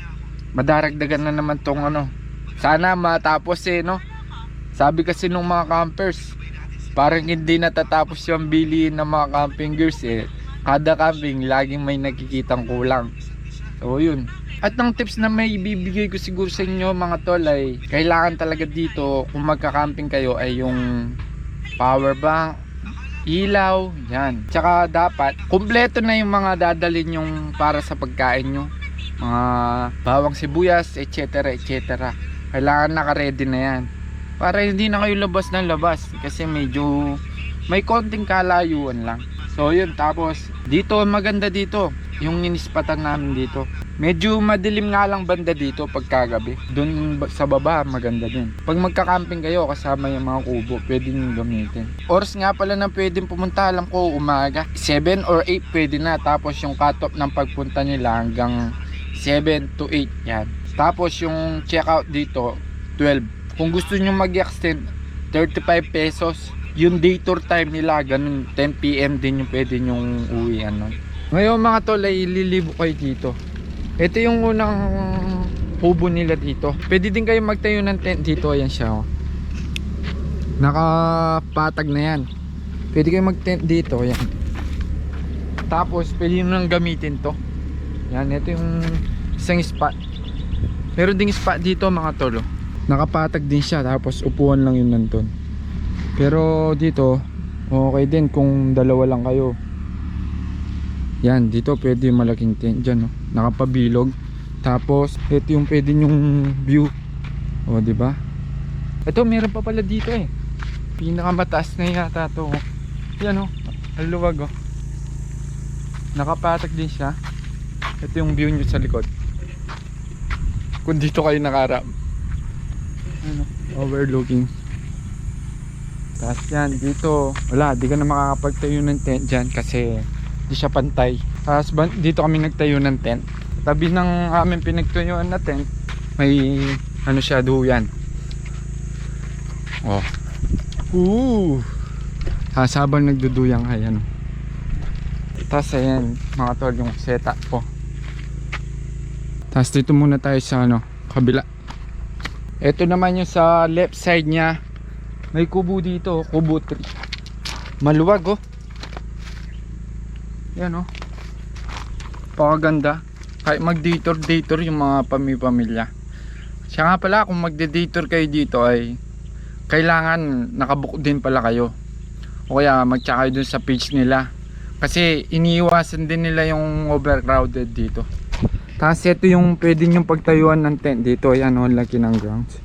madaragdagan na naman tong sana matapos sabi kasi nung mga campers, parang hindi natatapos yung bilihin ng mga camping gears kada camping laging may nakikitang kulang. So yun, at ng tips na may ibibigay ko siguro sa inyo mga tol ay kailangan talaga dito kung magka-camping kayo ay yung power bank, ilaw, yan. Tsaka dapat kumpleto na yung mga dadalhin yung para sa pagkain nyo, mga bawang sibuyas, etc. etc. Kailangan naka-ready na yan para hindi na kayo labas ng labas kasi medyo may konting kalayuan lang. So yun, tapos dito maganda dito yung inispatan namin dito. Medyo madilim nga lang banda dito pagkagabi. Doon sa baba maganda din. Pag magka-camping kayo kasama yung mga kubo, pwede nyo gamitin. Oras nga pala na pwedeng pumunta, alam ko umaga 7 or 8 pwede na. Tapos yung cut-off ng pagpunta nila hanggang 7 to 8 yan. Tapos yung check-out dito 12. Kung gusto nyo mag-extend 35 pesos. Yung day tour time nila ganun 10 PM din yung pwede nyong uwian nun. Ngayon mga tol ay lilibo kayo dito. Ito yung unang kubo nila dito. Pwede din kayo magtayo ng tent dito. Ayan siya nakapatag na yan. Pwede kayo mag tent dito. Ayan. Tapos pwede nyo nang gamitin to. Yan, ito yung isang spot. Meron ding spot dito mga tolo. Nakapatag din siya. Tapos upuan lang yun nandun. Pero dito okay din kung dalawa lang kayo. Yan, dito pwede yung malaking tent dyan, nakapabilog. Tapos ito yung pwede yung view. O diba? Ito meron pa pala dito pinakamataas na yata to. Yan ang luwag nakapatag din siya. Ito yung view nyo sa likod kung dito kayo nakarap. Overlooking. Tapos yan dito, wala, di ka na makakapagtayo ng tent dyan kasi di siya pantay. Tapos dito kami nagtayo ng tent. Tabi ng aming pinagtuyuan na tent may siya, duyan. Tapos habang nagduduyang ayan. Tapos ayan mga tol yung setup po. Tapos dito muna tayo sa kabila. Ito naman yung sa left side nya. May kubo dito, kubo 3. Maluwag yan pakaganda. Kahit mag-detour yung mga pamilya. Siya nga pala, kung magde-detour kayo dito ay kailangan nakabook din pala kayo. O kaya mag-check kayo dun sa page nila. Kasi iniiwasan din nila yung overcrowded dito. Tapos ito yung pwede nyong pagtayuan ng tent dito. Ayan laki ng grounds.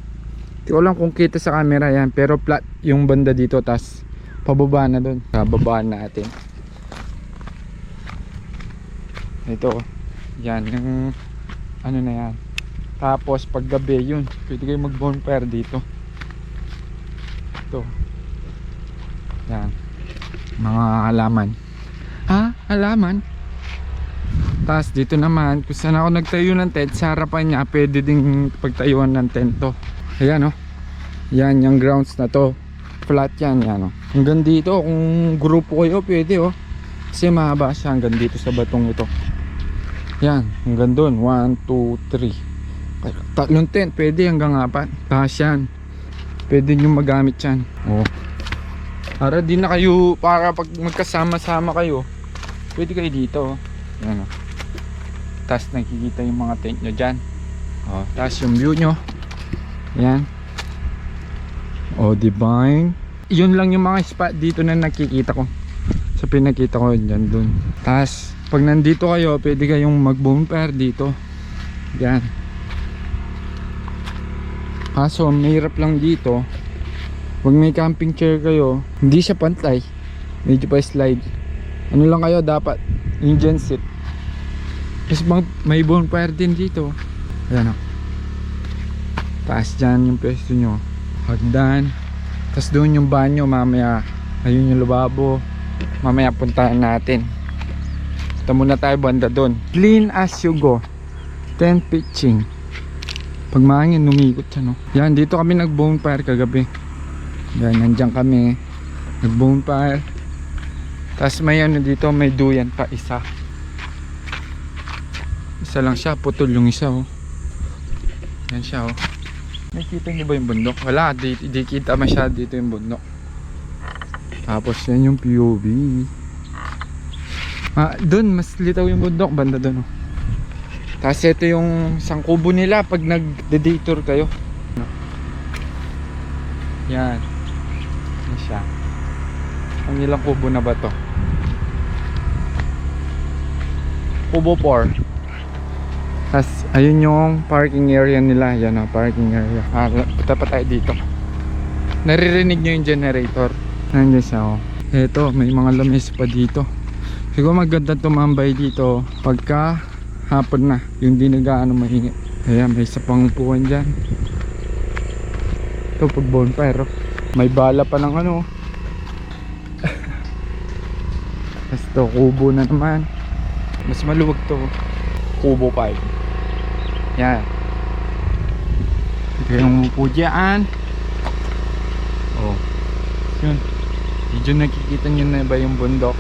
Hindi ko alam kung kita sa camera yan, pero flat yung banda dito. Tapos pababa na dun. Bababaan natin. Ito yan yung na yan. Tapos pag gabi yun pwede kayo mag bonfire dito. Ito yan mga halaman. Halaman Tapos dito naman, kung saan ako nagtayo ng tent, sa harapan niya, pwede ding pagtayuan ng tent to. Ayan oh. Yan, yung grounds na to. Flat yan, yan oh. Hanggang dito, kung grupo kayo, pwede oh. Kasi mahaba siya hanggang dito sa batong ito. Yan, hanggang doon. 1, 2, 3. Tatlong tent, pwede hanggang 4. Tapos yan. Pwede nyo magamit yan. Oh. Para di na kayo, para pag magkasama-sama kayo, pwede kayo dito. Yan o. Tapos nakikita yung mga tent nyo dyan. O, tapos yung view nyo. Yan. O, divine. Yun lang yung mga spot dito na nakikita ko. Sa pinakita ko dyan dun. Tapos pag nandito kayo, pwede kayong mag bonfire dito. Yan. Kaso mahirap lang dito. Pag may camping chair kayo, hindi siya pantay, medyo pa slide. Ano lang kayo dapat, Indian seat. Kasi may bonfire din dito. Ayan o. Taas dyan yung pwesto nyo. Hagdan. Tapos doon yung banyo mamaya. Ayun yung lababo. Mamaya puntahan natin. Punta muna tayo banda doon. Clean as you go. Tent pitching. Pag mahangin, numikot siya no. Yan, dito kami nag bonfire kagabi. Yan, nandyan kami nag bonfire. Tapos may ano dito, may duyan pa isa. Isa lang siya, putol yung isa oh. Yan siya oh. Nakikita niyo ba yung bundok? Wala, di kita masyado dito yung bundok. Tapos yan yung POV. Doon mas litaw yung bundok, banda doon oh. Tapos ito yung isang kubo nila pag nag-detour kayo. Yan. Yan siya. Ang ilang kubo na ba to? Kubo 4. Tapos ayun yung parking area nila. Yan o, parking area. Punta pa tayo dito. Naririnig nyo yung generator. Nandiyan siya o. Eto, may mga lamesa pa dito. Siguro maganda tumambay dito pagka hapon na, yung di nag-aano mahingi. Ayan, may isa pang upuan dyan. Ito pag bonfire oh. May bala pa ng ano. Tapos ito, kubo na naman. Mas maluwag to. Kubo 5. Yan. Ito yung upo dyan. Oh. Yun. Medyo nakikita nyo na ba yung bundok.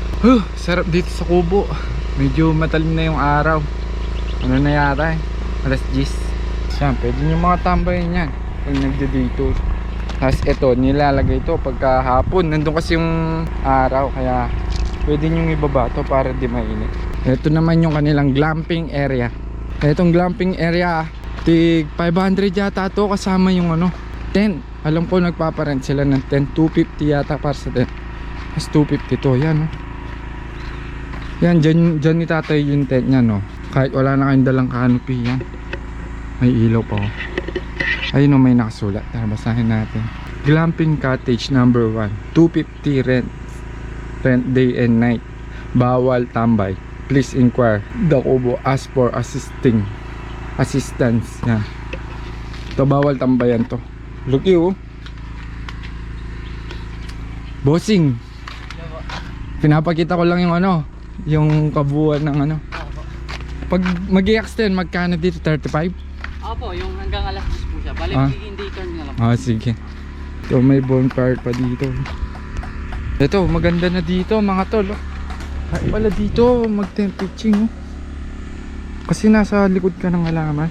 Sarap dito sa kubo. Medyo matalim na yung araw. Ano na yata eh, alas 10. Siya, pwede nyo mga tambayin yan pag nagde-detour. Tapos ito, nilalagay ito pagka hapon. Nandun kasi yung araw, kaya pwede nyo ibaba to para di mainit. Ito naman yung kanilang glamping area. Itong glamping area, tig 500 yata to kasama yung ano, tent. Alam ko nagpaparent sila ng tent, 250 yata para sa tent. Mas 250 to, yan oh. Yan, dyan ni tatay yung tent nya no. Kahit wala na kayong dalang canopy yan. May ilaw pa oh. Ayun o, may nakasulat. Tara, basahin natin. Glamping cottage number 1, 250 rent day and night. Bawal tambay. Please inquire the kubo. Ask for assistance. Yan. Ito bawal tambayan to. Look you. Bossing. Pinapakita ko lang yung ano, yung kabuuan ng ano. Pag mag-i-extend, magkano dito? 35? Opo, yung hanggang alas 10 po siya. Balik, hindi turn na lang. Sige. Ito may bonfire pa dito. Ito, maganda na dito mga tol. Ay pala dito, mag-tent pitching. Kasi nasa likod ka ng halaman.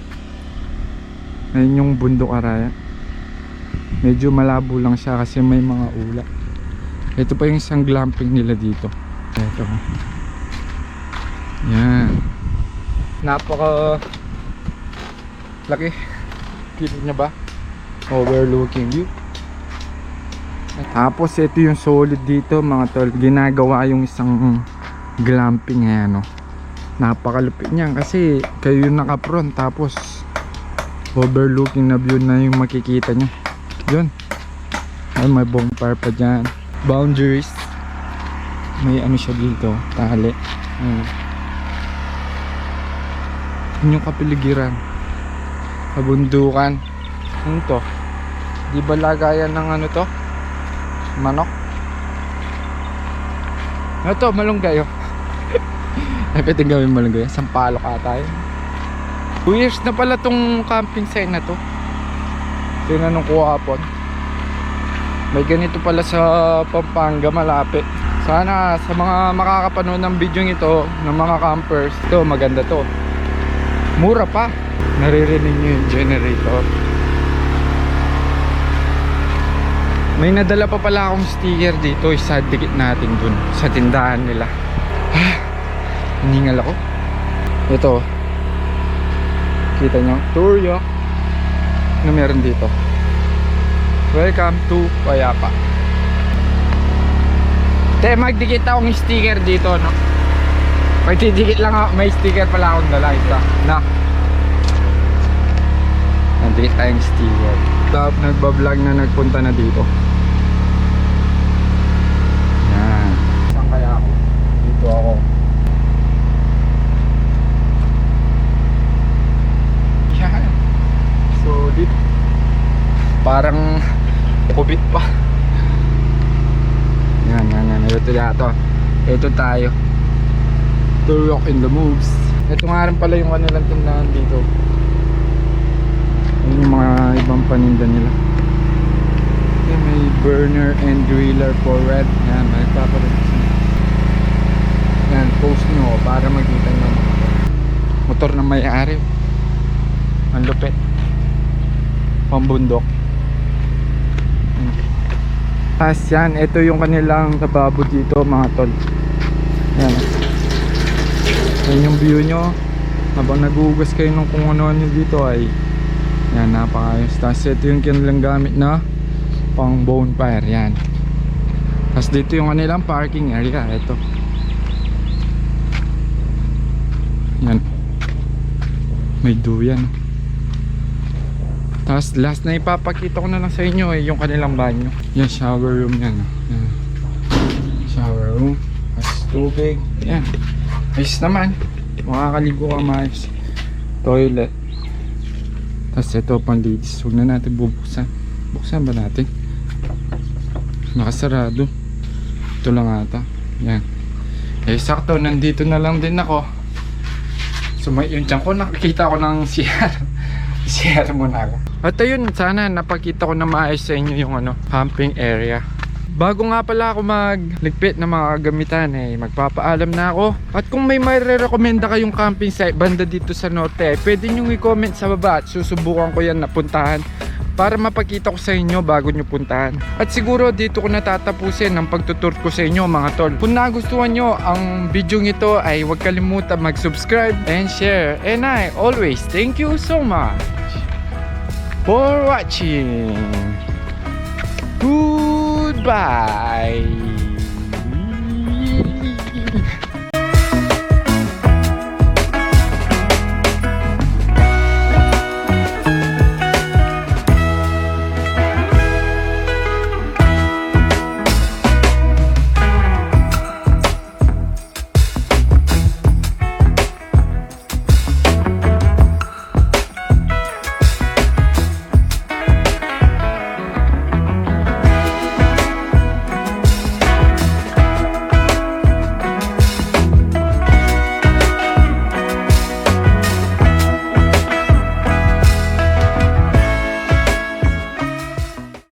Ayun yung bundok Araya. Medyo malabo lang siya kasi may mga ulap. Ito pa yung isang glamping nila dito. Ito. Yan. Napaka laki. Kita niya ba? Overlooking view. Tapos ito yung solid dito mga tol. Ginagawa yung isang glamping ayan no. Napakalupit niyan kasi kayo yung naka-front tapos overlooking na view na yung makikita nyo. Yun. Ay may bonfire pa dyan. Boundaries. May ano siya dito. Tali. Yun yung kapiligiran. Kabundukan. Ano to? Di ba lagayan ng ano to? Manok? Ano to? Malunggay oh. Ay, pwede gawin mo lang, Sampalok ata yun. 2 years na pala tong camping site na to. Tinanong ko hapon. May ganito pala sa Pampanga, malapit. Sana sa mga makakapanood ng video ito, ng mga campers, ito maganda to. Mura pa. Naririnig nyo yung generator. May nadala pa pala akong sticker dito, isa dikit natin dun sa tindahan nila. Hiningal ako. Ito. Kita nyo, Turyo. Ano meron dito? Welcome to Payapa. Magdikit akong sticker dito, no? May didikit lang ako, may sticker pala akong dala isa. Na. Nandikit tayong sticker. Nagbablog na nagpunta na dito. Yan. Saan kaya ako? Dito ako. Yan. So, dito. Parang kubit pa. Yan. Ito tayo. Turok in the moves. Ito nga rin pala yung kanilang tindahan dito. Ayun yung mga ibang paninda nila. Okay, may burner and griller for red. Yan, may papalit. Yan, post nyo para makita nyo motor na may-ari. Ang lupit. Pambundok. Tapos yan, ito yung kanilang lababo dito mga tol. Yan. Yan yung view nyo. Habang nagugas kayo ng kung ano-ano dito ay yan, napakayos. Tapos ito yung kanilang gamit na pang bonfire. Yan. Tapos dito yung kanilang parking area. Ito. Yan. May duyan. Tapos last na ipapakita ko na lang sa inyo yung kanilang banyo. Yan, shower room yan. Yan. Shower room. Tapos tubig. Yan. Ayos naman. Makakaligo ka maayos. Toilet. Tapos ito pang ladies. Huwag na natin bubuksan. Buksan ba natin? Nakasarado. Ito lang ata. Yan. Eh sakto, nandito na lang din ako. So yung tiyan ko, nakikita ko ng CR. CR muna ako. At ayun, sana napakita ko na maayos sa inyo yung camping area. Bago nga pala ako magligpit ng mga kagamitan magpapaalam na ako. At kung may re-recommenda kayong camping site banda dito sa norte, pwede nyo i-comment sa baba at susubukan ko yan na puntahan para mapakita ko sa inyo bago nyo puntahan. At siguro dito ko natatapusin ang pagtutur ko sa inyo mga tol. Kung nagustuhan nyo ang video ito ay huwag kalimutan mag-subscribe and share. And I always thank you so much for watching. Goodbye.